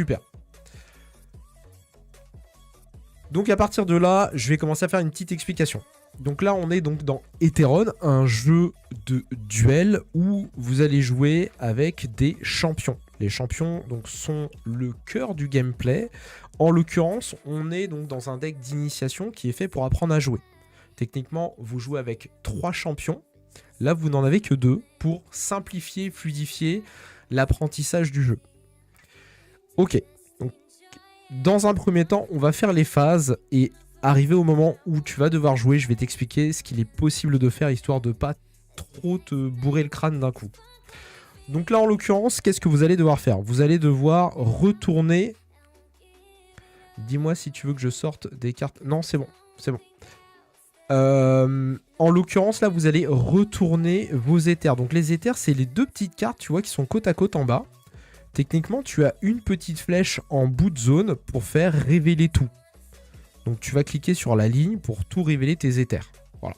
Super. Donc à partir de là, je vais commencer à faire une petite explication. Donc là, on est donc dans Etheron, un jeu de duel où vous allez jouer avec des champions. Les champions donc, sont le cœur du gameplay. En l'occurrence, on est donc dans un deck d'initiation qui est fait pour apprendre à jouer. Techniquement, vous jouez avec 3 champions. Là, vous n'en avez que 2 pour simplifier, fluidifier l'apprentissage du jeu. Ok. Donc, dans un premier temps, on va faire les phases et arrivé au moment où tu vas devoir jouer, je vais t'expliquer ce qu'il est possible de faire histoire de pas trop te bourrer le crâne d'un coup. Donc là, en l'occurrence, qu'est-ce que vous allez devoir faire? Vous allez devoir retourner... Dis-moi si tu veux que je sorte des cartes... Non, c'est bon, c'est bon. En l'occurrence, là, vous allez retourner vos éthers. Donc les éthers, c'est les 2 petites cartes, tu vois, qui sont côte à côte en bas. Techniquement, tu as une petite flèche en bout de zone pour faire révéler tout. Donc tu vas cliquer sur la ligne pour tout révéler tes éthers. Voilà.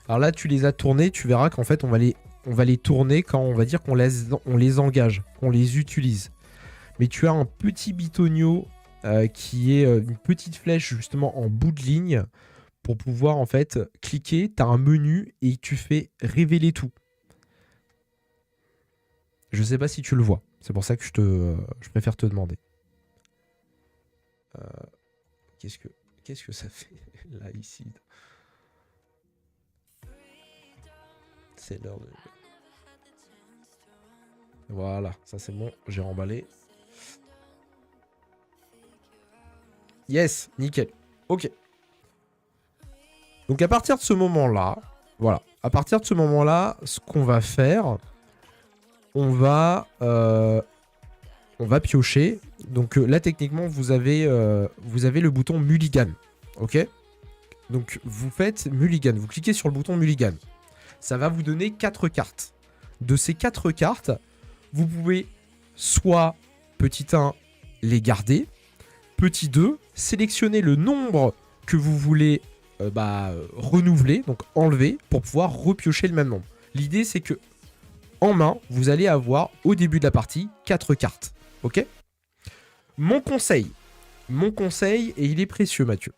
Alors là, tu les as tournés, tu verras qu'en fait, on va les tourner quand on va dire qu'on les engage, qu'on les utilise. Mais tu as un petit bitonio qui est une petite flèche justement en bout de ligne pour pouvoir en fait cliquer. Tu as un menu et tu fais révéler tout. Je sais pas si tu le vois. C'est pour ça que je préfère te demander. Qu'est-ce que ça fait là ici? C'est l'heure de... Voilà, ça c'est bon, j'ai remballé. Yes, nickel. Ok. Donc à partir de ce moment-là, voilà. À partir de ce moment-là, ce qu'on va faire, on va piocher. Donc là, techniquement, vous avez le bouton Mulligan. Ok? Donc vous faites Mulligan. Vous cliquez sur le bouton Mulligan. Ça va vous donner 4 cartes. De ces 4 cartes, vous pouvez soit, petit 1, les garder. Petit 2, sélectionner le nombre que vous voulez renouveler, donc enlever, pour pouvoir repiocher le même nombre. L'idée, c'est que en main, vous allez avoir au début de la partie 4 cartes. Ok? Mon conseil, et il est précieux, Mathieu.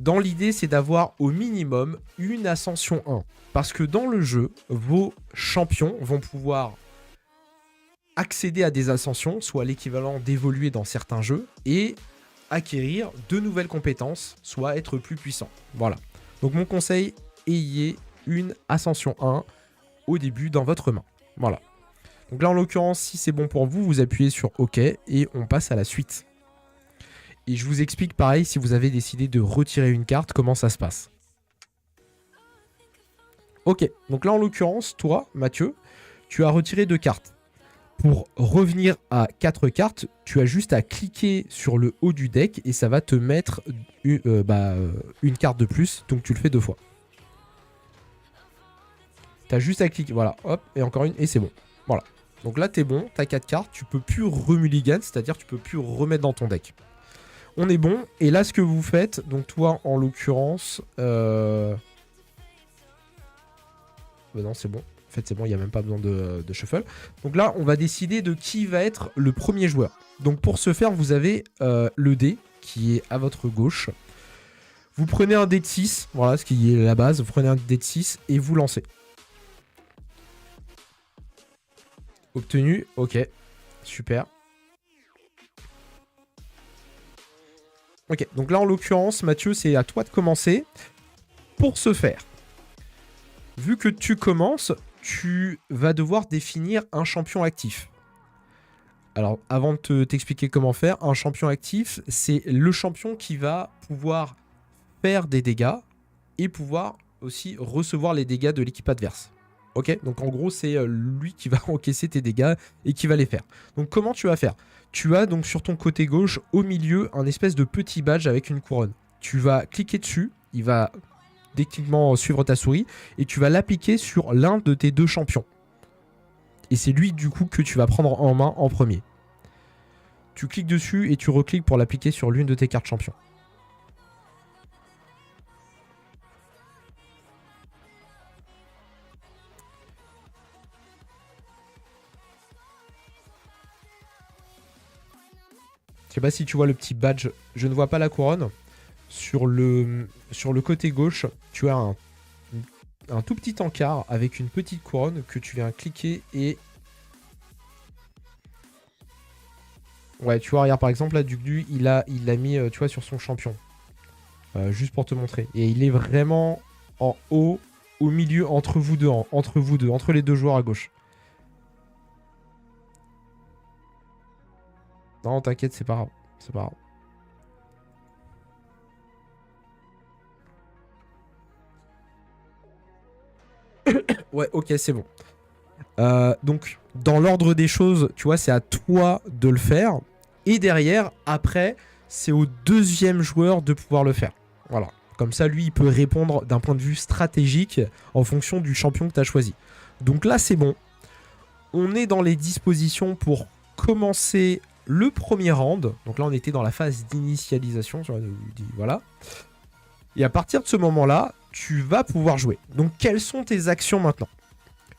Dans l'idée, c'est d'avoir au minimum une ascension 1. Parce que dans le jeu, vos champions vont pouvoir accéder à des ascensions, soit l'équivalent d'évoluer dans certains jeux, et acquérir de nouvelles compétences, soit être plus puissant. Voilà. Donc mon conseil, ayez une ascension 1 au début dans votre main. Voilà. Donc là, en l'occurrence, si c'est bon pour vous, vous appuyez sur OK et on passe à la suite. Et je vous explique pareil, si vous avez décidé de retirer une carte, comment ça se passe. Ok, donc là, en l'occurrence, toi, Mathieu, tu as retiré 2 cartes. Pour revenir à 4 cartes, tu as juste à cliquer sur le haut du deck et ça va te mettre une carte de plus, donc tu le fais 2 fois. Tu as juste à cliquer, voilà, hop, et encore une, et c'est bon. Voilà. Donc là, t'es bon, t'as 4 cartes, tu peux plus remulligan, c'est-à-dire tu peux plus remettre dans ton deck. On est bon, et là, ce que vous faites, donc toi, en l'occurrence... non, c'est bon. En fait, c'est bon, il n'y a même pas besoin de shuffle. Donc là, on va décider de qui va être le premier joueur. Donc pour ce faire, vous avez le dé qui est à votre gauche. Vous prenez un dé de 6, voilà ce qui est la base. Vous prenez un dé de 6 et vous lancez. Obtenu, ok, super. Ok, donc là en l'occurrence, Mathieu, c'est à toi de commencer. Pour ce faire, vu que tu commences, tu vas devoir définir un champion actif. Alors, avant de t'expliquer comment faire, un champion actif, c'est le champion qui va pouvoir faire des dégâts et pouvoir aussi recevoir les dégâts de l'équipe adverse. Ok, donc en gros, c'est lui qui va encaisser tes dégâts et qui va les faire. Donc comment tu vas faire? Tu as donc sur ton côté gauche, au milieu, un espèce de petit badge avec une couronne. Tu vas cliquer dessus, il va techniquement suivre ta souris, et tu vas l'appliquer sur l'un de tes 2 champions. Et c'est lui du coup que tu vas prendre en main en premier. Tu cliques dessus et tu recliques pour l'appliquer sur l'une de tes cartes champions. sais pas si tu vois le petit badge. Je ne vois pas la couronne. Sur le côté gauche, tu as un tout petit encart avec une petite couronne que tu viens cliquer et... Ouais, tu vois, regarde, par exemple, là, Dugdu, il l'a mis, tu vois, sur son champion. Juste pour te montrer. Et il est vraiment en haut, au milieu, entre vous deux, entre les deux joueurs à gauche. Non, t'inquiète, c'est pas grave. C'est pas grave. Ouais, ok, c'est bon. Donc, dans l'ordre des choses, tu vois, c'est à toi de le faire. Et derrière, après, c'est au deuxième joueur de pouvoir le faire. Voilà. Comme ça, lui, il peut répondre d'un point de vue stratégique en fonction du champion que tu as choisi. Donc là, c'est bon. On est dans les dispositions pour commencer le premier round. Donc là, on était dans la phase d'initialisation. Voilà. Et à partir de ce moment-là, tu vas pouvoir jouer. Donc, quelles sont tes actions maintenant?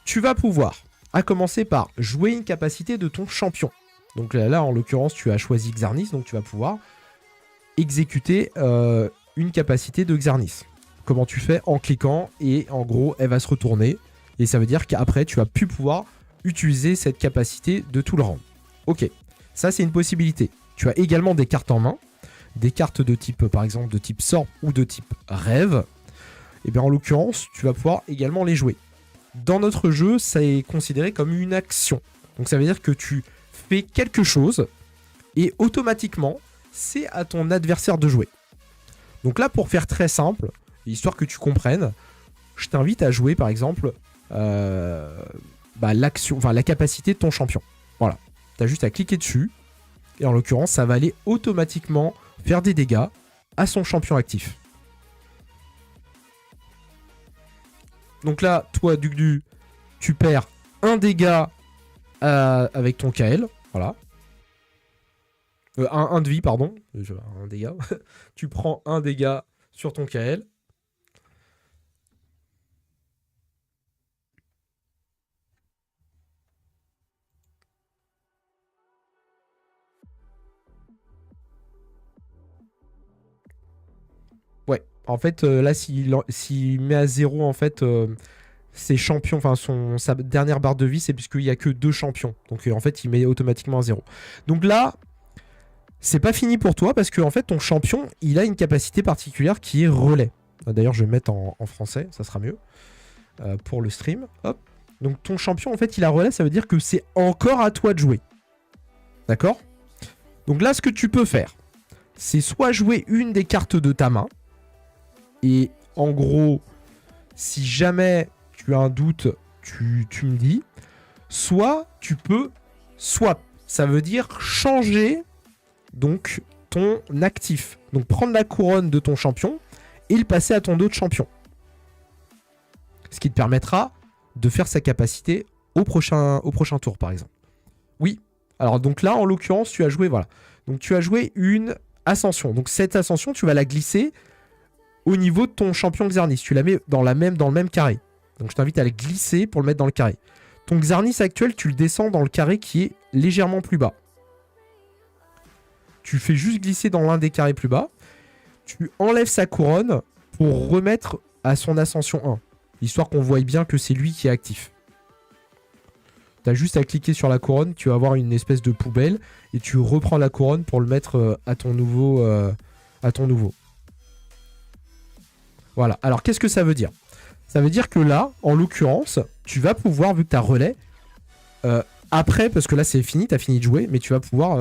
Tu vas pouvoir, à commencer par jouer une capacité de ton champion. Donc là, en l'occurrence, tu as choisi Xarnis, donc tu vas pouvoir exécuter une capacité de Xarnis. Comment tu fais? En cliquant, et en gros, elle va se retourner. Et ça veut dire qu'après, tu vas plus pouvoir utiliser cette capacité de tout le round. Ok, ça c'est une possibilité. Tu as également des cartes en main, des cartes de type, par exemple, de type sort ou de type rêve. Et bien en l'occurrence, tu vas pouvoir également les jouer. Dans notre jeu, ça est considéré comme une action. Donc ça veut dire que tu fais quelque chose et automatiquement, c'est à ton adversaire de jouer. Donc là, pour faire très simple, histoire que tu comprennes, je t'invite à jouer par exemple l'action, enfin la capacité de ton champion. Voilà. Tu as juste à cliquer dessus et en l'occurrence, ça va aller automatiquement faire des dégâts à son champion actif. Donc là, toi, Dugdu, tu perds un dégât avec ton KL. Voilà. Un de vie, pardon. Un dégât. Tu prends un dégât sur ton KL. Ouais. En fait, là, s'il met à 0, en fait... ses champions, enfin sa dernière barre de vie, c'est puisqu'il n'y a que 2 champions. Donc en fait, il met automatiquement à 0. Donc là, c'est pas fini pour toi parce que en fait, ton champion, il a une capacité particulière qui est relais. D'ailleurs, je vais mettre en français, ça sera mieux pour le stream. Hop. Donc ton champion, en fait, il a relais, ça veut dire que c'est encore à toi de jouer. D'accord? Donc là, ce que tu peux faire, c'est soit jouer une des cartes de ta main. Et en gros, si jamais tu as un doute, tu me dis. Soit tu peux swap. Ça veut dire changer donc ton actif. Donc prendre la couronne de ton champion et le passer à ton autre champion. Ce qui te permettra de faire sa capacité au prochain tour, par exemple. Oui. Alors donc là, en l'occurrence, tu as joué, voilà. Donc tu as joué une ascension. Donc cette ascension, tu vas la glisser au niveau de ton champion Xarnis. Tu la mets dans le même carré. Donc je t'invite à le glisser pour le mettre dans le carré. Ton Xarnis actuel, tu le descends dans le carré qui est légèrement plus bas. Tu fais juste glisser dans l'un des carrés plus bas. Tu enlèves sa couronne pour remettre à son ascension 1. Histoire qu'on voie bien que c'est lui qui est actif. Tu as juste à cliquer sur la couronne, tu vas avoir une espèce de poubelle et tu reprends la couronne pour le mettre à ton nouveau. Voilà. Alors qu'est-ce que ça veut dire? Ça veut dire que là, en l'occurrence, tu vas pouvoir, vu que tu as relais, après, parce que là c'est fini, tu as fini de jouer, mais tu vas pouvoir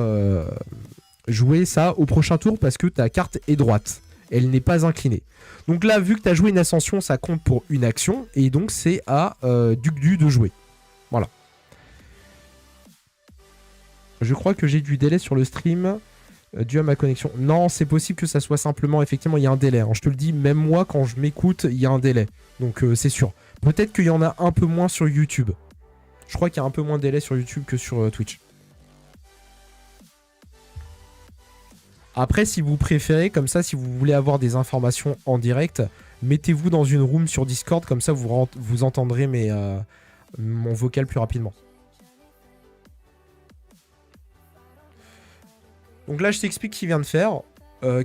jouer ça au prochain tour parce que ta carte est droite. Elle n'est pas inclinée. Donc là, vu que tu as joué une ascension, ça compte pour une action. Et donc c'est à Dugdu de jouer. Voilà. Je crois que j'ai du délai sur le stream dû à ma connexion. Non, c'est possible que ça soit simplement... Effectivement, il y a un délai. Hein. Je te le dis, même moi, quand je m'écoute, il y a un délai. Donc c'est sûr. Peut-être qu'il y en a un peu moins sur YouTube. Je crois qu'il y a un peu moins de délai sur YouTube que sur Twitch. Après, si vous préférez, comme ça, si vous voulez avoir des informations en direct, mettez-vous dans une room sur Discord, comme ça vous entendrez mon vocal plus rapidement. Donc là, je t'explique ce qu'il vient de faire.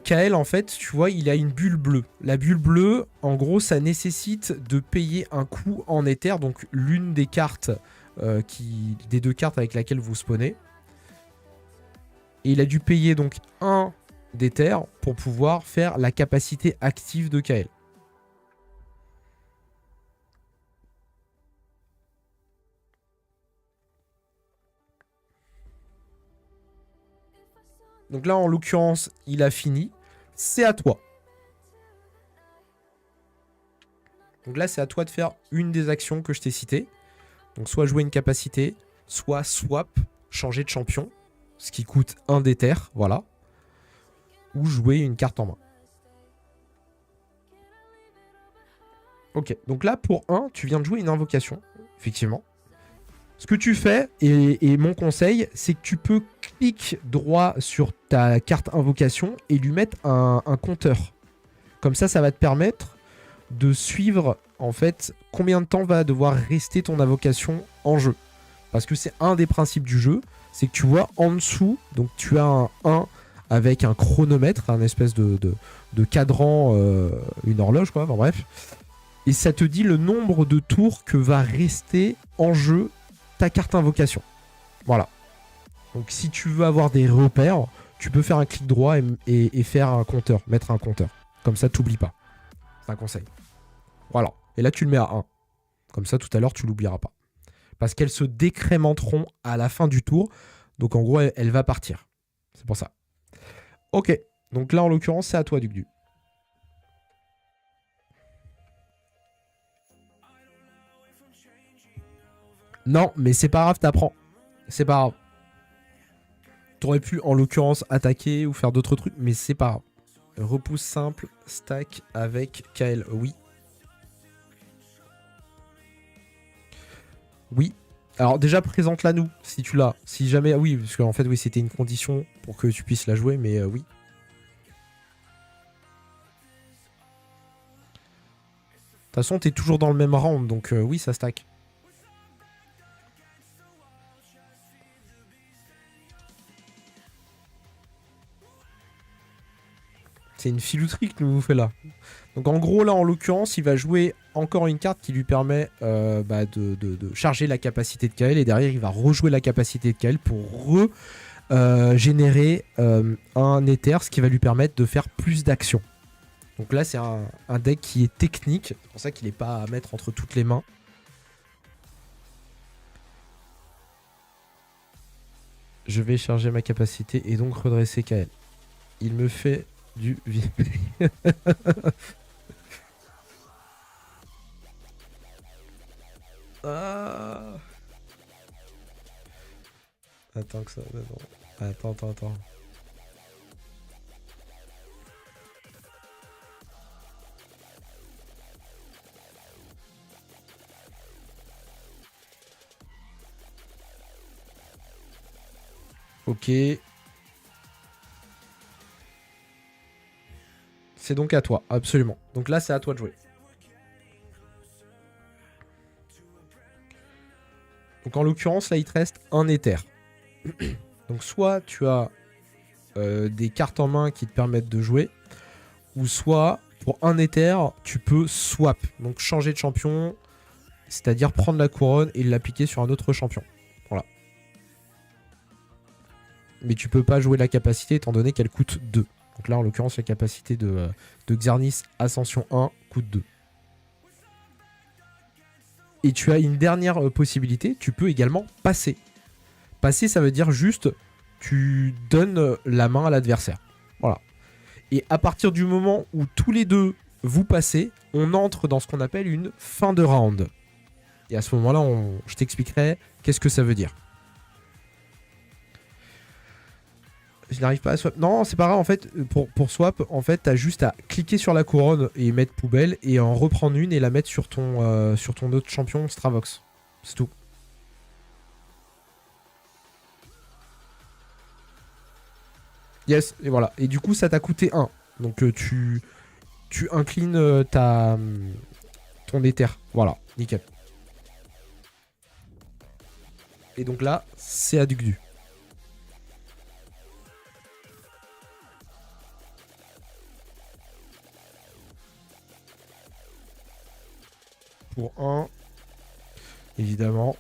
Kael, en fait, tu vois, il a une bulle bleue. La bulle bleue, en gros, ça nécessite de payer un coût en éther. Donc l'une des cartes, des 2 cartes avec laquelle vous spawnez. Et il a dû payer donc un d'éther pour pouvoir faire la capacité active de Kael. Donc là, en l'occurrence, il a fini. C'est à toi. Donc là, c'est à toi de faire une des actions que je t'ai citées. Donc soit jouer une capacité, soit swap, changer de champion, ce qui coûte un d'éther, voilà. Ou jouer une carte en main. Ok, donc là, pour 1, tu viens de jouer une invocation, effectivement. Ce que tu fais, et mon conseil, c'est que tu peux cliquer droit sur ta carte invocation et lui mettre un compteur. Comme ça va te permettre de suivre, en fait, combien de temps va devoir rester ton invocation en jeu. Parce que c'est un des principes du jeu, c'est que tu vois en dessous, donc tu as un 1 avec un chronomètre, un espèce de cadran, une horloge, quoi, enfin, bref. Et ça te dit le nombre de tours que va rester en jeu ta carte invocation. Voilà. Donc si tu veux avoir des repères, tu peux faire un clic droit et faire un compteur, mettre un compteur. Comme ça, t'oublies pas. C'est un conseil. Voilà. Et là, tu le mets à 1. Comme ça, tout à l'heure, tu l'oublieras pas. Parce qu'elles se décrémenteront à la fin du tour. Donc en gros, elle va partir. C'est pour ça. Ok. Donc là, en l'occurrence, c'est à toi, Duc Du. Non, mais c'est pas grave, t'apprends. C'est pas grave. T'aurais pu, en l'occurrence, attaquer ou faire d'autres trucs, mais c'est pas grave. Repousse simple, stack avec Kael, oui. Oui. Alors déjà, présente-la nous, si tu l'as. Si jamais... Oui, parce qu'en fait, oui, c'était une condition pour que tu puisses la jouer, mais oui. De toute façon, t'es toujours dans le même round, donc oui, ça stack. C'est une filouterie que nous fait là. Donc en gros, là, en l'occurrence, il va jouer encore une carte qui lui permet de charger la capacité de Kael. Et derrière, il va rejouer la capacité de Kael pour générer un éther, ce qui va lui permettre de faire plus d'actions. Donc là, c'est un deck qui est technique. C'est pour ça qu'il n'est pas à mettre entre toutes les mains. Je vais charger ma capacité et donc redresser Kael. Il me fait du VIP. Ah. Attends que ça... Non. Attends. Ok. C'est donc à toi, absolument. Donc là, c'est à toi de jouer. Donc en l'occurrence, là, il te reste un éther. Donc soit tu as des cartes en main qui te permettent de jouer, ou soit pour un éther, tu peux swap. Donc changer de champion, c'est-à-dire prendre la couronne et l'appliquer sur un autre champion. Voilà. Mais tu peux pas jouer la capacité étant donné qu'elle coûte 2. Donc là, en l'occurrence, la capacité de Xernis Ascension 1 coûte 2. Et tu as une dernière possibilité, tu peux également passer. Passer, ça veut dire juste, tu donnes la main à l'adversaire. Voilà. Et à partir du moment où tous les deux vous passez, on entre dans ce qu'on appelle une fin de round. Et à ce moment-là, je t'expliquerai qu'est-ce que ça veut dire. Je n'arrive pas à swap. Non, c'est pas grave. En fait, pour swap, en fait, t'as juste à cliquer sur la couronne et mettre poubelle et en reprendre une et la mettre sur ton autre champion Stravox. C'est tout. Yes, et voilà. Et du coup, ça t'a coûté 1. Donc, tu inclines ton éther. Voilà, nickel. Et donc là, c'est à Duc Du. évidemment.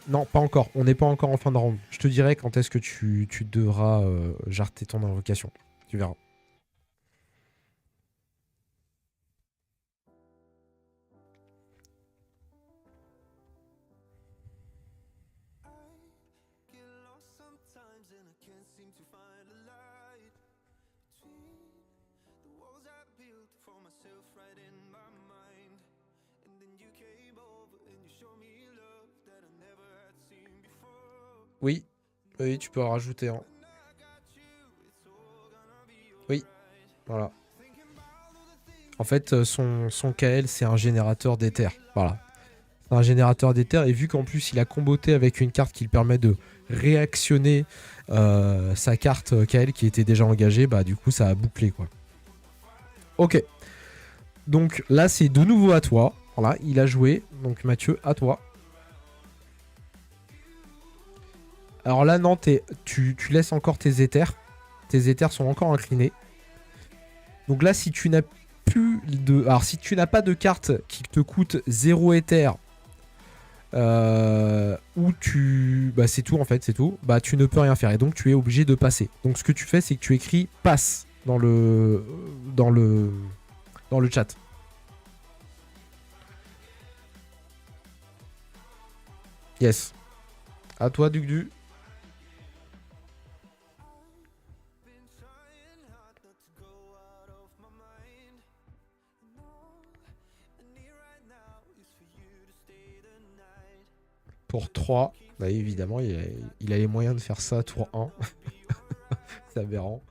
Non, pas encore. On n'est pas encore en fin de round. Je te dirai quand est-ce que tu devras jarter ton invocation. Tu verras. Oui, oui, tu peux en rajouter un. Oui, voilà. En fait, son KL, c'est un générateur d'éther. Voilà. C'est un générateur d'éther. Et vu qu'en plus, il a comboté avec une carte qui lui permet de réactionner sa carte KL qui était déjà engagée, bah du coup, ça a bouclé, quoi. Ok. Donc là, c'est de nouveau à toi. Voilà, il a joué. Donc Mathieu, à toi. Alors là, non, tu laisses encore tes éthers. Tes éthers sont encore inclinés. Donc là, si tu n'as plus de... Alors, si tu n'as pas de carte qui te coûte 0 éther, ou tu... Bah, c'est tout, en fait, c'est tout. Bah, tu ne peux rien faire. Et donc, tu es obligé de passer. Donc, ce que tu fais, c'est que tu écris « passe » dans le chat. Yes. À toi, Dugdu. Pour 3. Bah, évidemment, il a les moyens de faire ça tour 1. C'est aberrant.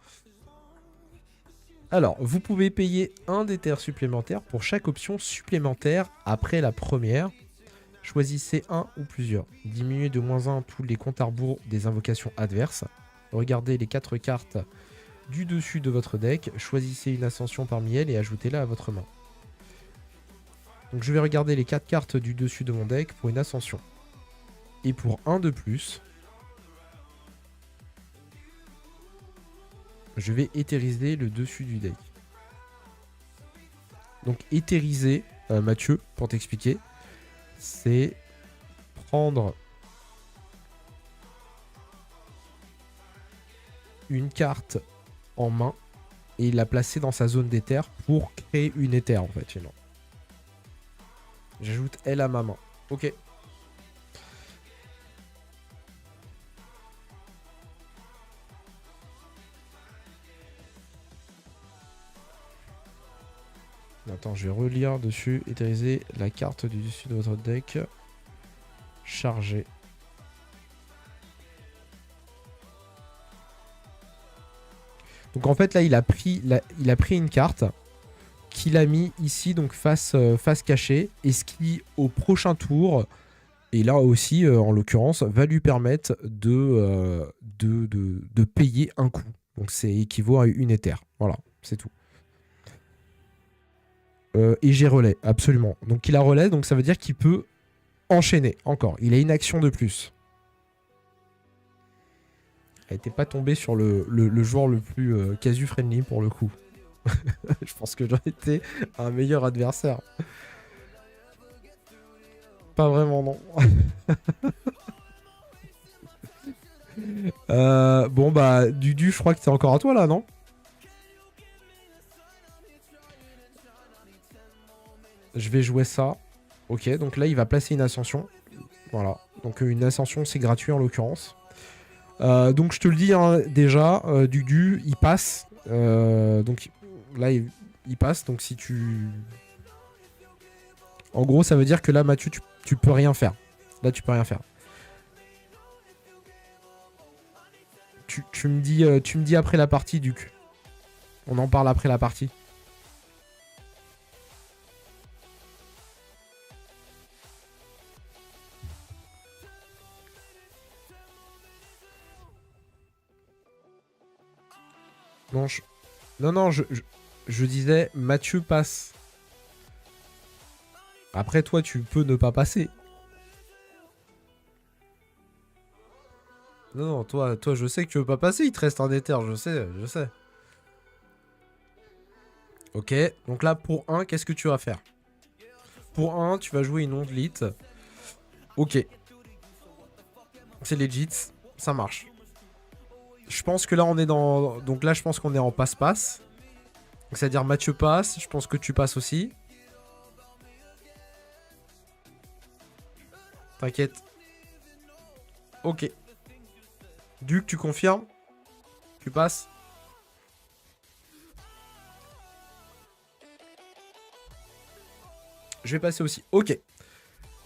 Alors, vous pouvez payer un d'éther supplémentaire pour chaque option supplémentaire après la première. Choisissez un ou plusieurs. Diminuez de -1 tous les comptes à rebours des invocations adverses. Regardez les 4 cartes du dessus de votre deck. Choisissez une ascension parmi elles et ajoutez-la à votre main. Donc je vais regarder les 4 cartes du dessus de mon deck pour une ascension. Et pour un de plus, je vais éthériser le dessus du deck. Donc éthériser, Mathieu, pour t'expliquer, c'est prendre une carte en main et la placer dans sa zone d'éther pour créer une éther en fait. J'ajoute elle à ma main. Ok. Attends, je vais relire dessus. Éthériser la carte du dessus de votre deck. Charger. Donc en fait là il a pris une carte qu'il a mis ici donc face cachée et ce qui au prochain tour et là aussi en l'occurrence va lui permettre de payer un coup. Donc c'est équivaut à une éther. Voilà, c'est tout. Et j'ai relais, absolument. Donc il a relais, donc ça veut dire qu'il peut enchaîner encore. Il a une action de plus. Elle n'était pas tombée sur le joueur le plus casu-friendly pour le coup. Je pense que j'en étais un meilleur adversaire. Pas vraiment, non. Bon, bah, Dudu, je crois que c'est encore à toi, là, non? Je vais jouer ça. Ok, donc là, il va placer une ascension. Voilà. Donc, une ascension, c'est gratuit, en l'occurrence. Donc, je te le dis, hein, déjà, Dudu, il passe. Donc, là, il passe. Donc, si tu... En gros, ça veut dire que là, Mathieu, tu peux rien faire. Là, tu peux rien faire. Tu me dis après la partie, Duc. On en parle après la partie. Non, non, je disais, Mathieu passe. Après, toi, tu peux ne pas passer. Non, non, toi, je sais que tu veux pas passer. Il te reste un éther, je sais, je sais. Ok, donc là, pour 1, qu'est-ce que tu vas faire? Pour 1, tu vas jouer une ondelite. Ok. C'est legit. Ça marche. Je pense que là, on est dans... Donc là, je pense qu'on est en passe-passe. C'est-à-dire Mathieu passe. Je pense que tu passes aussi. T'inquiète. Ok. Duc, tu confirmes? Tu passes? Je vais passer aussi. Ok.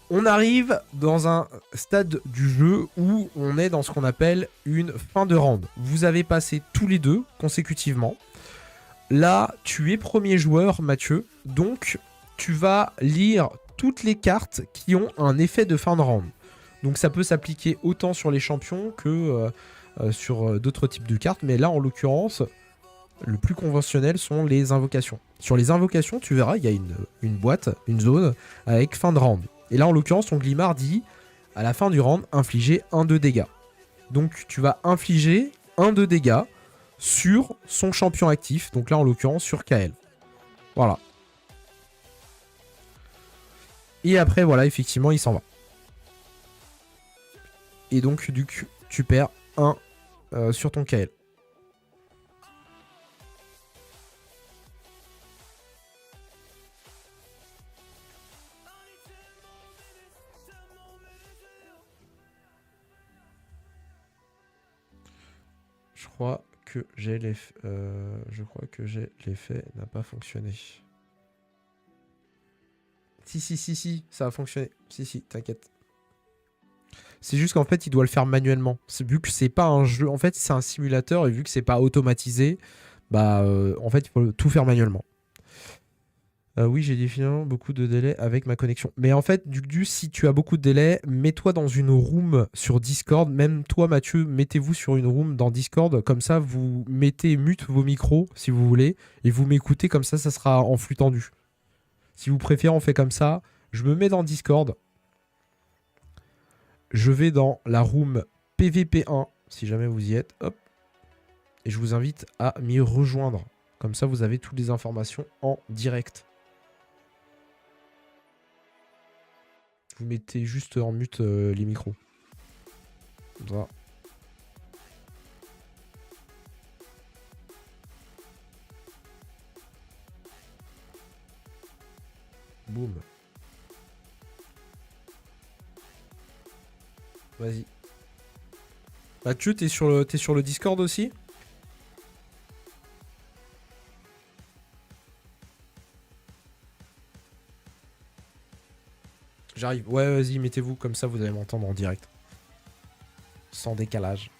On arrive dans un stade du jeu où on est dans ce qu'on appelle une fin de round. Vous avez passé tous les deux consécutivement. Là, tu es premier joueur, Mathieu. Donc, tu vas lire toutes les cartes qui ont un effet de fin de round. Donc, ça peut s'appliquer autant sur les champions que sur d'autres types de cartes. Mais là, en l'occurrence, le plus conventionnel sont les invocations. Sur les invocations, tu verras, il y a une boîte, une zone avec fin de round. Et là, en l'occurrence, ton Glimard dit, à la fin du round, infliger 1 de dégâts. Donc, tu vas infliger 1 de dégâts sur son champion actif. Donc là, en l'occurrence, sur Kael. Voilà. Et après, voilà, effectivement, il s'en va. Et donc, tu perds 1 sur ton Kael. Je crois que j'ai l'effet n'a pas fonctionné. Si, ça a fonctionné. Si, t'inquiète. C'est juste qu'en fait, il doit le faire manuellement. Vu que c'est pas un jeu, en fait, c'est un simulateur et vu que c'est pas automatisé, bah, en fait, il faut tout faire manuellement. Oui, j'ai définitivement beaucoup de délai avec ma connexion. Mais en fait, si tu as beaucoup de délai, mets-toi dans une room sur Discord. Même toi, Mathieu, mettez-vous sur une room dans Discord. Comme ça, vous mettez mute vos micros, si vous voulez. Et vous m'écoutez, comme ça sera en flux tendu. Si vous préférez, on fait comme ça. Je me mets dans Discord. Je vais dans la room PVP1, si jamais vous y êtes. Hop. Et je vous invite à m'y rejoindre. Comme ça, vous avez toutes les informations en direct. Vous mettez juste en mute les micros. Comme ça. Boum. Vas-y. Mathieu, t'es sur le Discord aussi? J'arrive. Ouais, vas-y, mettez-vous comme ça, vous allez m'entendre en direct. Sans décalage.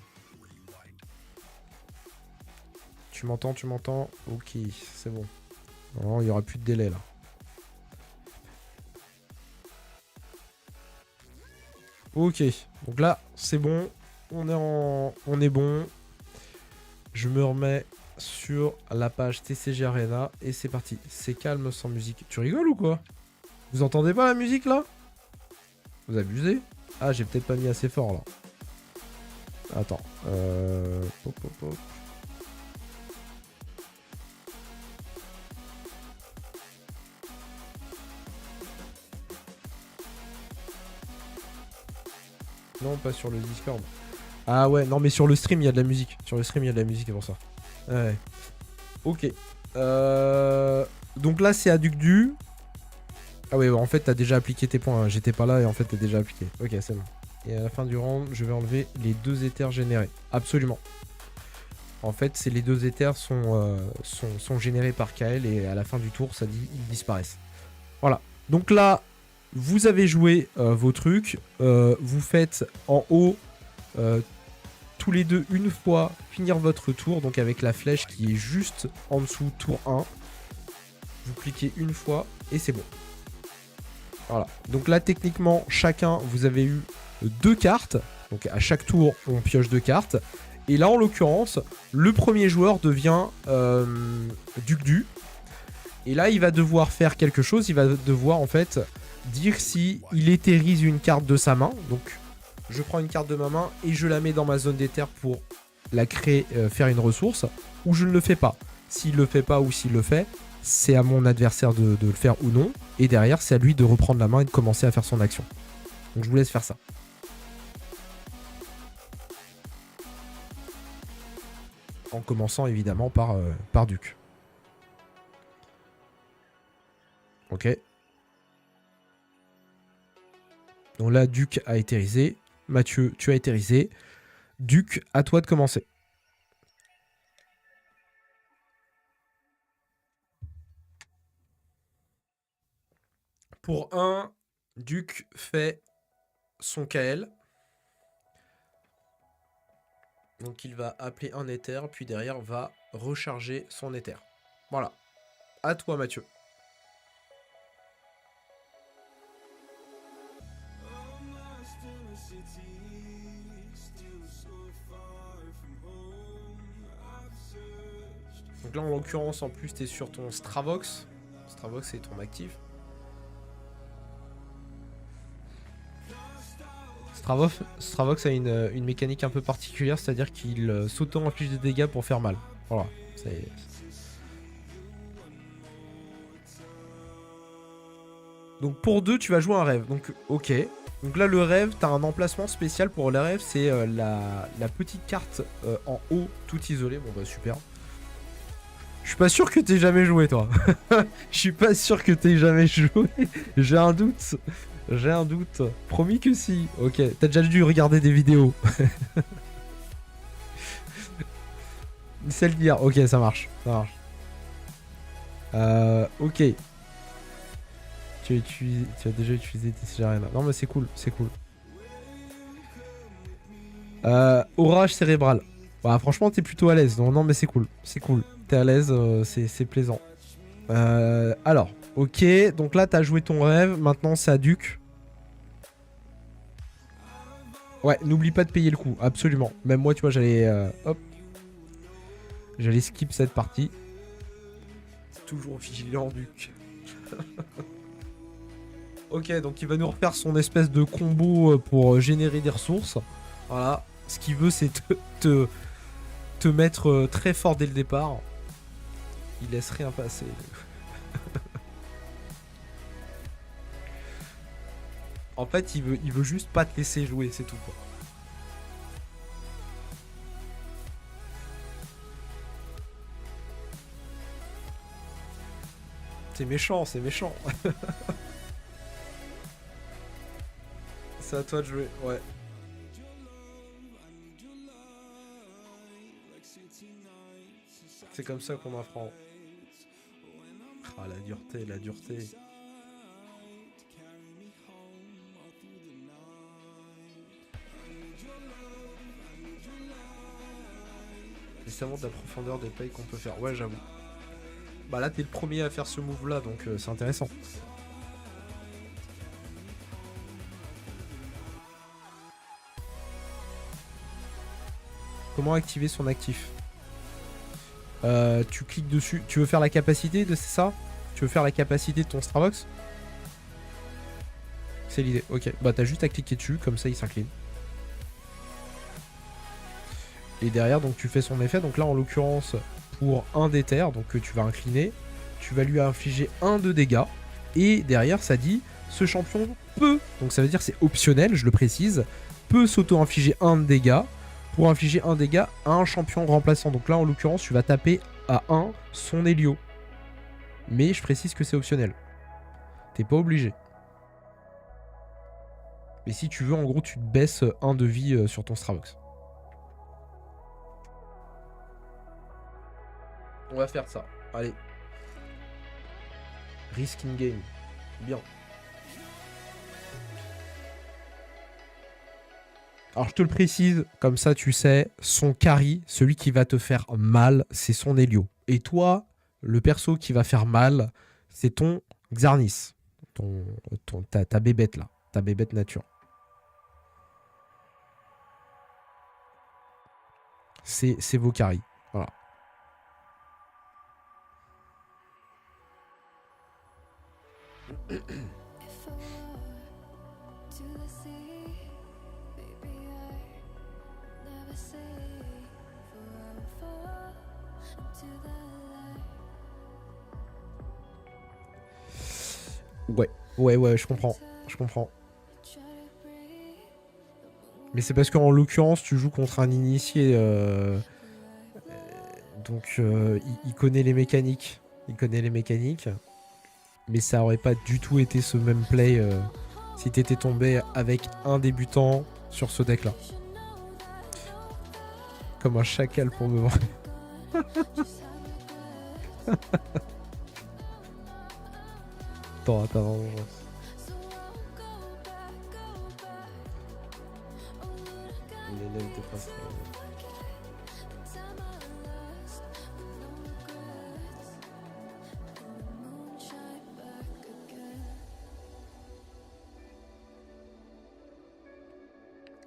Tu m'entends? Ok, c'est bon. Non, il n'y aura plus de délai là. Ok, donc là, c'est bon. On est bon. Je me remets sur la page TCG Arena et c'est parti. C'est calme sans musique. Tu rigoles ou quoi? Vous entendez pas la musique là? Vous abusez? Ah, j'ai peut-être pas mis assez fort là. Attends. Hop. Non, pas sur le Discord. Ah ouais, non mais sur le stream il y a de la musique. Sur le stream il y a de la musique, c'est pour ça. Ouais. Ok. Donc là c'est à Duc. Ah ouais, en fait t'as déjà appliqué tes points. Hein. J'étais pas là et en fait t'as déjà appliqué. Ok, c'est bon. Et à la fin du round, je vais enlever les 2 éthers générés. Absolument. En fait, c'est les 2 éthers sont générés par Kael et à la fin du tour, ça dit ils disparaissent. Voilà. Donc là, vous avez joué vos trucs. Vous faites en haut tous les deux une fois finir votre tour. Donc avec la flèche qui est juste en dessous tour 1. Vous cliquez une fois et c'est bon. Voilà. Donc là, techniquement, chacun, vous avez eu 2 cartes. Donc à chaque tour, on pioche 2 cartes. Et là, en l'occurrence, le premier joueur devient Duc. Et là, il va devoir faire quelque chose. Il va devoir, en fait, dire si il éthérise une carte de sa main. Donc, je prends une carte de ma main et je la mets dans ma zone d'éther pour la créer, faire une ressource. Ou je ne le fais pas. S'il le fait pas ou s'il le fait, c'est à mon adversaire de le faire ou non. Et derrière, c'est à lui de reprendre la main et de commencer à faire son action. Donc je vous laisse faire ça. En commençant évidemment par Duc. Ok. Donc là, Duc a éthérisé. Mathieu, tu as éthérisé. Duc, à toi de commencer. Pour 1, Duc fait son KL. Donc il va appeler un éther, puis derrière va recharger son éther. Voilà. À toi Mathieu. Donc là en l'occurrence en plus tu es sur ton Stravox. Stravox c'est ton actif. Stravox a une mécanique un peu particulière, c'est-à-dire qu'il s'auto-inflige des dégâts pour faire mal. Voilà. Donc pour 2 tu vas jouer un rêve. Donc ok. Donc là le rêve, t'as un emplacement spécial pour le rêve, c'est la petite carte en haut, tout isolée. Bon bah super. Je suis pas sûr que t'aies jamais joué toi. Je suis pas sûr que t'aies jamais joué. J'ai un doute. J'ai un doute. Promis que si. Ok, t'as déjà dû regarder des vidéos. Celle d'hier. Ok, ça marche. Ça marche. Ok. Tu as déjà utilisé TCG Arena. Non mais c'est cool, c'est cool. Orage cérébral. Bah franchement t'es plutôt à l'aise. Non, non mais c'est cool. C'est cool. T'es à l'aise, c'est plaisant. Alors, ok. Donc là t'as joué ton rêve. Maintenant c'est à Duc. Ouais, n'oublie pas de payer le coup. Absolument. Même moi tu vois j'allais... hop. J'allais skip cette partie. Toujours vigilant Duc. Ok, donc il va nous refaire son espèce de combo pour générer des ressources. Voilà. Ce qu'il veut, c'est te mettre très fort dès le départ. Il laisse rien passer. En fait, il veut juste pas te laisser jouer, c'est tout quoi. C'est méchant, c'est méchant. C'est à toi de jouer, ouais. C'est comme ça qu'on apprend. Ah, la dureté, la dureté. Et ça montre la profondeur des plays qu'on peut faire. Ouais, j'avoue. Bah là, t'es le premier à faire ce move là, donc c'est intéressant. Comment activer son actif? Tu cliques dessus. Tu veux faire la capacité de ça? Tu veux faire la capacité de ton Stravox? C'est l'idée. Ok. Bah t'as juste à cliquer dessus, comme ça il s'incline. Et derrière, donc tu fais son effet. Donc là, en l'occurrence, pour un d'éther, donc que tu vas incliner, tu vas lui infliger 1 de dégâts. Et derrière, ça dit, ce champion peut, donc ça veut dire c'est optionnel, je le précise, peut s'auto-infliger 1 de dégâts pour infliger 1 dégât à un champion remplaçant. Donc là, en l'occurrence, tu vas taper à 1 son Helio. Mais je précise que c'est optionnel. T'es pas obligé. Mais si tu veux, en gros, tu te baisses 1 de vie sur ton Stravox. On va faire ça. Allez. Risk in game. Bien. Alors je te le précise, comme ça tu sais, son carry, celui qui va te faire mal, c'est son Helio. Et toi, le perso qui va faire mal, c'est ton Xarnis. Ta bébête là. Ta bébête nature. C'est vos carry. Voilà. Ouais, ouais, je comprends. Je comprends. Mais c'est parce qu'en l'occurrence, tu joues contre un initié. Donc, il connaît les mécaniques. Il connaît les mécaniques. Mais ça aurait pas du tout été ce même play si t'étais tombé avec un débutant sur ce deck-là. Comme un chacal pour me voir. Attends. L'élève de face.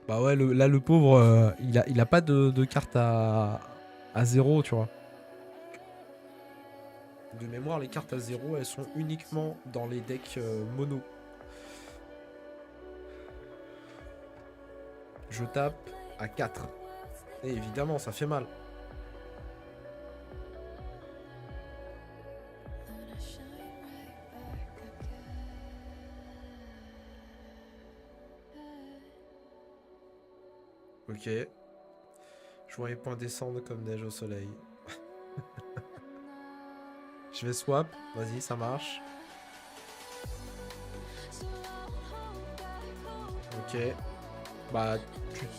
Bah ouais, là le pauvre, il a pas de carte à 0, tu vois. De mémoire, les cartes à 0, elles sont uniquement dans les decks mono. Je tape à 4. Et évidemment, ça fait mal. Ok. Je vois les points descendre comme neige au soleil. Je vais swap. Vas-y, ça marche. Ok. Bah,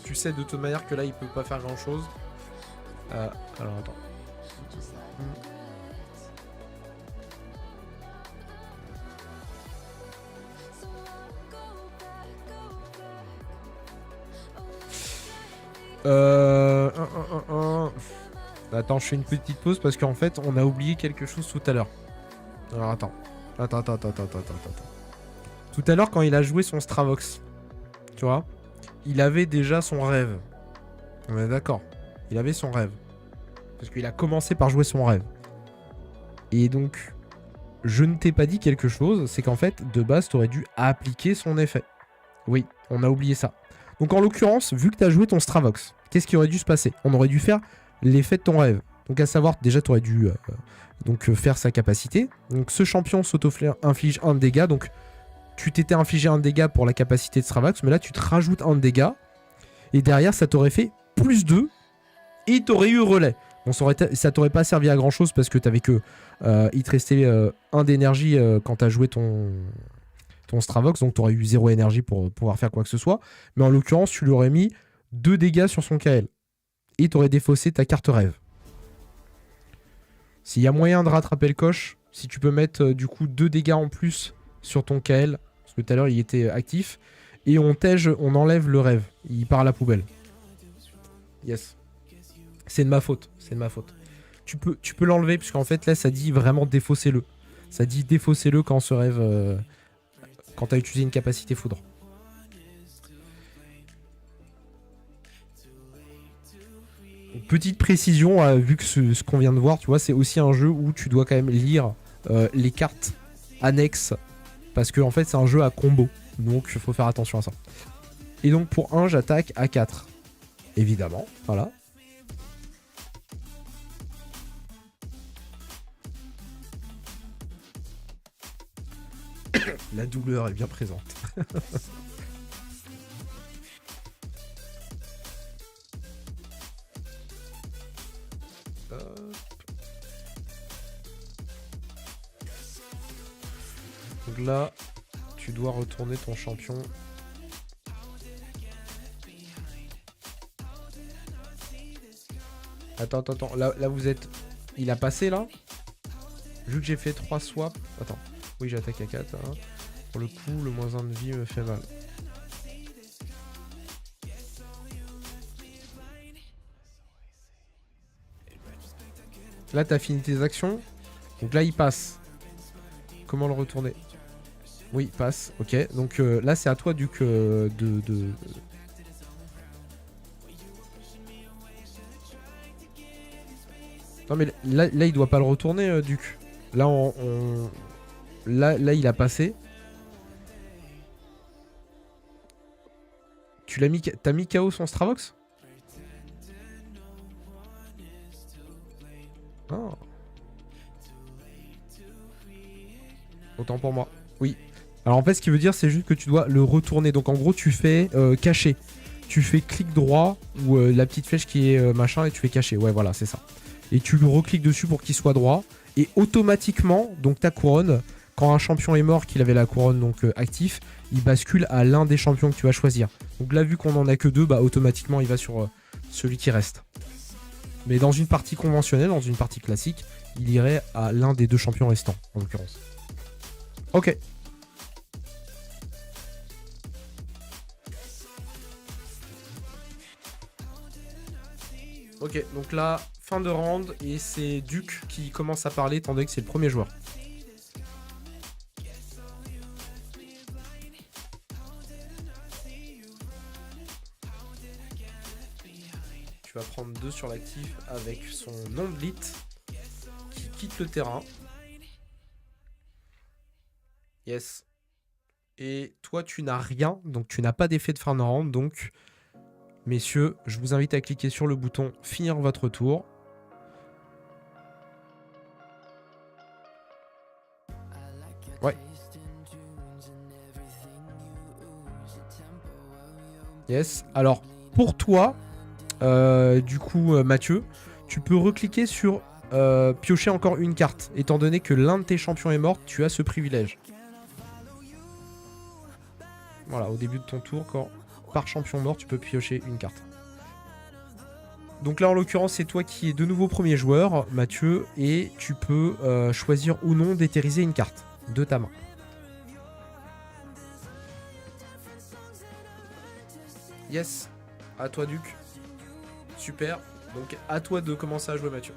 tu sais de toute manière que là, il peut pas faire grand-chose. Alors, attends. Attends, je fais une petite pause parce qu'en fait, on a oublié quelque chose tout à l'heure. Alors, attends. Attends. Tout à l'heure, quand il a joué son Stravox, tu vois, il avait déjà son rêve. On est d'accord. Il avait son rêve. Parce qu'il a commencé par jouer son rêve. Et donc, je ne t'ai pas dit quelque chose, c'est qu'en fait, de base, tu aurais dû appliquer son effet. Oui, on a oublié ça. Donc, en l'occurrence, vu que tu as joué ton Stravox, qu'est-ce qui aurait dû se passer? On aurait dû faire l'effet de ton rêve. Donc, à savoir, déjà, tu aurais dû faire sa capacité. Donc, ce champion s'auto-inflige 1 de dégâts. Donc, tu t'étais infligé 1 de dégâts pour la capacité de Stravox, mais là, tu te rajoutes 1 de dégâts. Et derrière, ça t'aurait fait plus 2. Et t'aurais eu relais. Bon, ça t'aurait pas servi à grand chose parce que t'avais que. Il te restait 1 d'énergie quand t'as joué ton Stravox, donc t'aurais eu 0 énergie pour pouvoir faire quoi que ce soit. Mais en l'occurrence, tu lui aurais mis 2 dégâts sur son KL. Et t'aurais défaussé ta carte rêve. S'il y a moyen de rattraper le coche, si tu peux mettre du coup 2 dégâts en plus sur ton KL, parce que tout à l'heure il était actif, et on enlève le rêve. Il part à la poubelle. Yes. C'est de ma faute. Tu peux l'enlever, puisqu'en fait, là, ça dit vraiment défaussez-le. Ça dit défaussez-le quand ce rêve. Quand tu as utilisé une capacité foudre. Petite précision, vu que ce qu'on vient de voir, tu vois, c'est aussi un jeu où tu dois quand même lire les cartes annexes. Parce que, en fait, c'est un jeu à combo. Donc, il faut faire attention à ça. Et donc, pour 1, j'attaque à 4. Évidemment, voilà. La douleur est bien présente. Donc là, tu dois retourner ton champion. Attends. Là, vous êtes... Il a passé, là? Vu que j'ai fait 3 swaps... Attends. Oui, j'attaque à 4. Hein. Pour le coup, le moins 1 de vie me fait mal. Là, t'as fini tes actions. Donc là, il passe. Comment le retourner? Oui, il passe. Ok. Donc là, c'est à toi, Duc, de... Non, mais là, il doit pas le retourner, Duc. Là, Là, il a passé. T'as mis KO son Stravox? Oh. Autant pour moi. Oui. Alors en fait, ce qui veut dire, c'est juste que tu dois le retourner. Donc en gros, tu fais cacher. Tu fais clic droit ou la petite flèche qui est machin et tu fais cacher. Ouais, voilà, c'est ça. Et tu le recliques dessus pour qu'il soit droit. Et automatiquement, donc ta couronne, quand un champion est mort, qu'il avait la couronne donc actif, il bascule à l'un des champions que tu vas choisir. Donc là, vu qu'on en a que 2, bah automatiquement, il va sur celui qui reste. Mais dans une partie conventionnelle, dans une partie classique, il irait à l'un des 2 champions restants, en l'occurrence. Ok. Ok, donc là, fin de round, et c'est Duke qui commence à parler, étant donné que c'est le premier joueur. Tu vas prendre 2 sur l'actif avec son non-blit qui quitte le terrain. Yes. Et toi, tu n'as rien, donc tu n'as pas d'effet de fin de round, donc... Messieurs, je vous invite à cliquer sur le bouton « Finir votre tour ». Ouais. Yes. Alors, pour toi, du coup, Mathieu, tu peux recliquer sur piocher encore une carte. Étant donné que l'un de tes champions est mort, tu as ce privilège. Voilà, au début de ton tour, quand par champion mort, tu peux piocher une carte. Donc là, en l'occurrence, c'est toi qui es de nouveau premier joueur, Mathieu, et tu peux choisir ou non d'éthériser une carte de ta main. Yes, à toi, Duc. Super, donc à toi de commencer à jouer, Mathieu.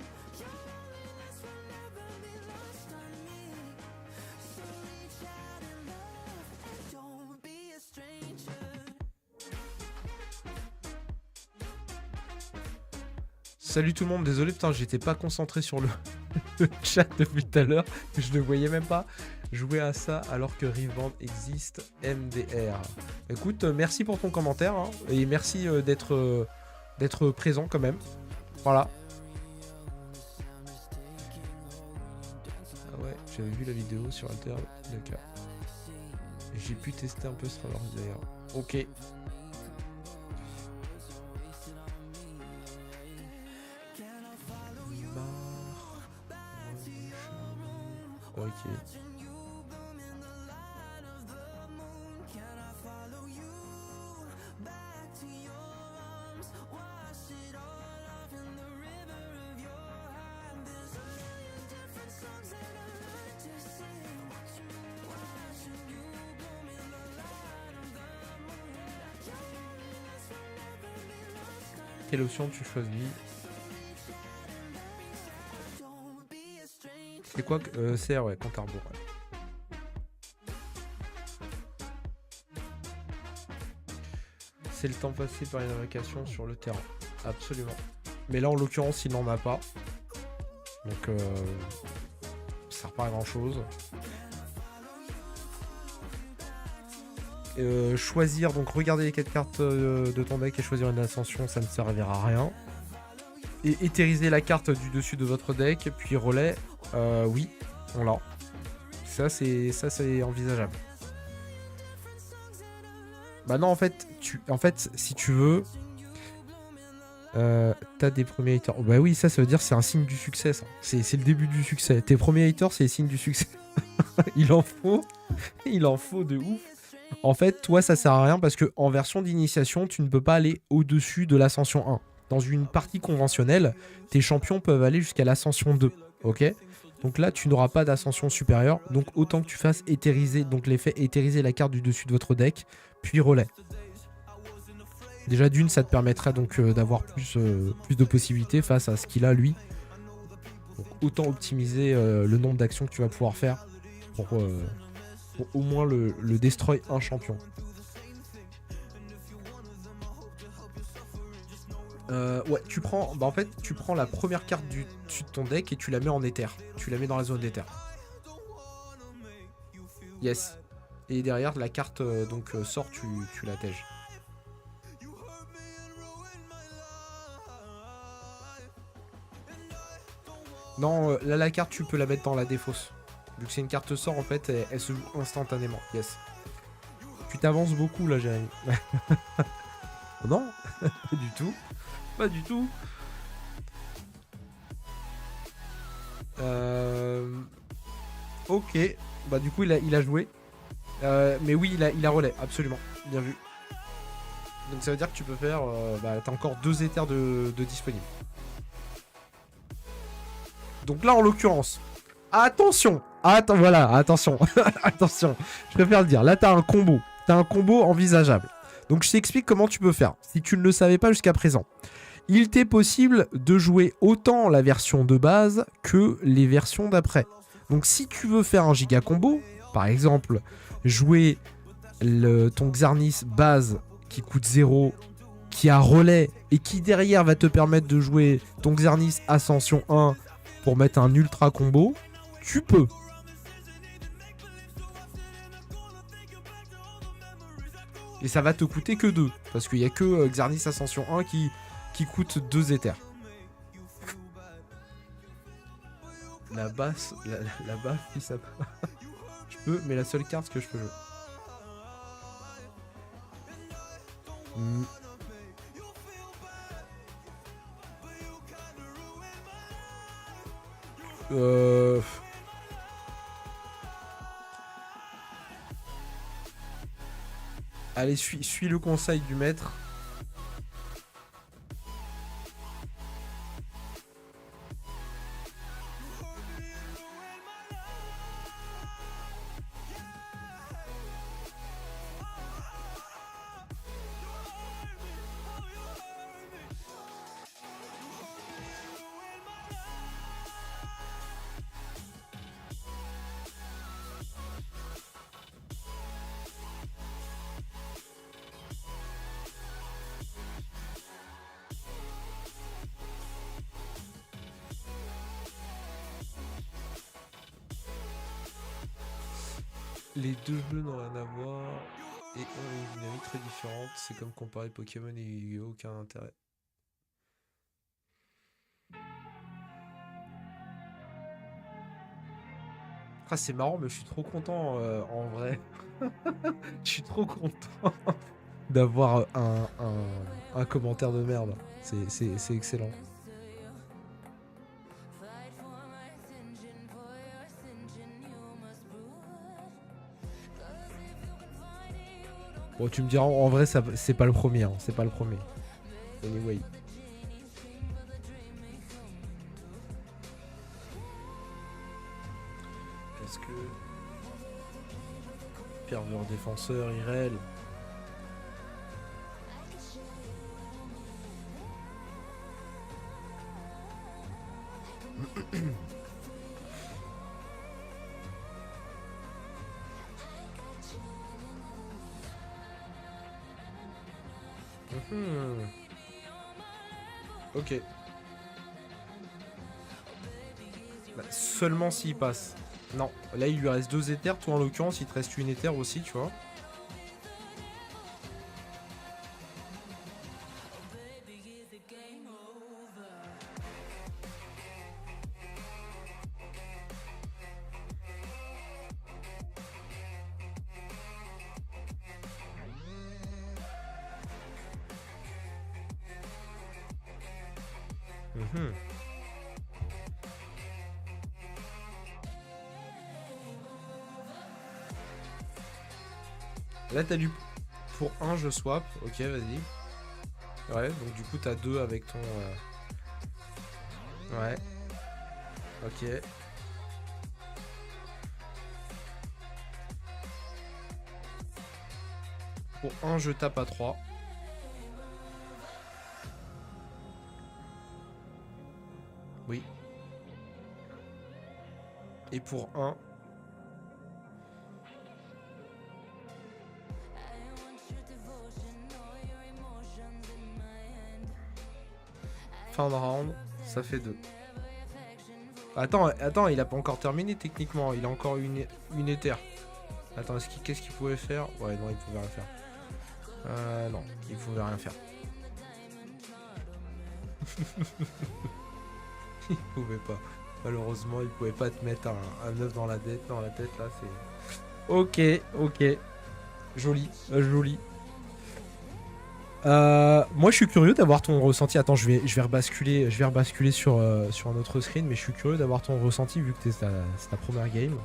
Salut tout le monde, désolé, putain, j'étais pas concentré sur le chat depuis tout à l'heure, je ne voyais même pas jouer à ça alors que Rift existe, MDR. Écoute, merci pour ton commentaire, hein, et merci d'être présent quand même. Voilà. Ah ouais, j'avais vu la vidéo sur Alter, d'accord. J'ai pu tester un peu ce trailer d'ailleurs. Ok. Ok. Quelle option tu choisis? C'est quoi que CR, ouais, compte à rebours, ouais. C'est le temps passé par une invocation sur le terrain. Absolument. Mais là, en l'occurrence, il n'en a pas. Donc, ça sert pas à grand chose. Choisir, donc regarder les 4 cartes de ton deck et choisir une ascension, ça ne servira à rien. Et éthériser la carte du dessus de votre deck, puis relais, oui, on l'a. Ça, c'est envisageable. Bah non, en fait, si tu veux, t'as des premiers haters. Oh bah oui, ça veut dire c'est un signe du succès, ça. C'est le début du succès. Tes premiers haters, c'est le signe du succès. Il en faut de ouf. En fait, toi, ça sert à rien parce que en version d'initiation, tu ne peux pas aller au-dessus de l'ascension 1. Dans une partie conventionnelle, tes champions peuvent aller jusqu'à l'ascension 2. Ok ? Donc là, tu n'auras pas d'ascension supérieure. Donc autant que tu fasses éthériser, donc l'effet éthériser la carte du dessus de votre deck, puis relais. Déjà d'une, ça te permettra donc d'avoir plus de possibilités face à ce qu'il a lui. Donc autant optimiser le nombre d'actions que tu vas pouvoir faire pour au moins le destroy un champion. Ouais, tu prends, bah en fait, tu prends la première carte du dessus de ton deck et tu la mets en éther. Tu la mets dans la zone d'éther. Yes. Et derrière, la carte sort, tu la tèges. Non, là, la carte, tu peux la mettre dans la défausse. Vu que c'est une carte sort, en fait, elle se joue instantanément. Yes. Tu t'avances beaucoup, là, Jérémy. Non, pas du tout. Pas du tout. Ok. Bah, du coup, il a joué. Mais oui, il a relais, absolument. Bien vu. Donc ça veut dire que tu peux faire... bah, t'as encore 2 éthers de disponibles. Donc là, en l'occurrence... Attention. Attends, voilà, attention. Attention. Je préfère le dire. Là, t'as un combo. T'as un combo envisageable. Donc je t'explique comment tu peux faire. Si tu ne le savais pas jusqu'à présent. Il t'est possible de jouer autant la version de base que les versions d'après. Donc si tu veux faire un giga combo, par exemple, jouer ton Xarnis base qui coûte 0, qui a relais et qui derrière va te permettre de jouer ton Xarnis Ascension 1 pour mettre un ultra combo, tu peux. Et ça va te coûter que 2, parce qu'il n'y a que Xarnis Ascension 1 qui coûte 2 éthers. La basse, la baffe, si ça peut. Je peux, mais la seule carte que je peux jouer. Allez, suis le conseil du maître. Les deux jeux n'ont rien à voir et ont une dynamique très différente. C'est comme comparer Pokémon et Yu-Gi-Oh! Aucun intérêt. Ah, c'est marrant, mais je suis trop content en vrai. Je suis trop content d'avoir un commentaire de merde. C'est excellent. Bon, tu me diras, en vrai, c'est pas le premier. Hein, c'est pas le premier. Anyway. Est-ce que... Ferveur défenseur, IRL. Ok. Bah, seulement s'il passe. Non, là il lui reste 2 éthers. Toi en l'occurrence, il te reste une éther aussi, tu vois. Là t'as du... Pour un je swap. Ok, vas-y. Ouais, donc du coup t'as 2 avec ton... Ouais. Ok. Pour un je tape à 3. Oui. Et pour 1... Fin de round, ça fait 2. Attends, il a pas encore terminé techniquement. Il a encore une éther. Attends, qu'est-ce qu'il pouvait faire? Ouais, non, il pouvait rien faire. Non, il pouvait rien faire. Il pouvait pas. Malheureusement, il pouvait pas te mettre un œuf dans la tête, là, c'est... Ok, ok. Joli, joli. Moi, je suis curieux d'avoir ton ressenti. Attends, je vais rebasculer sur un autre screen, mais je suis curieux d'avoir ton ressenti vu que c'est ta première game.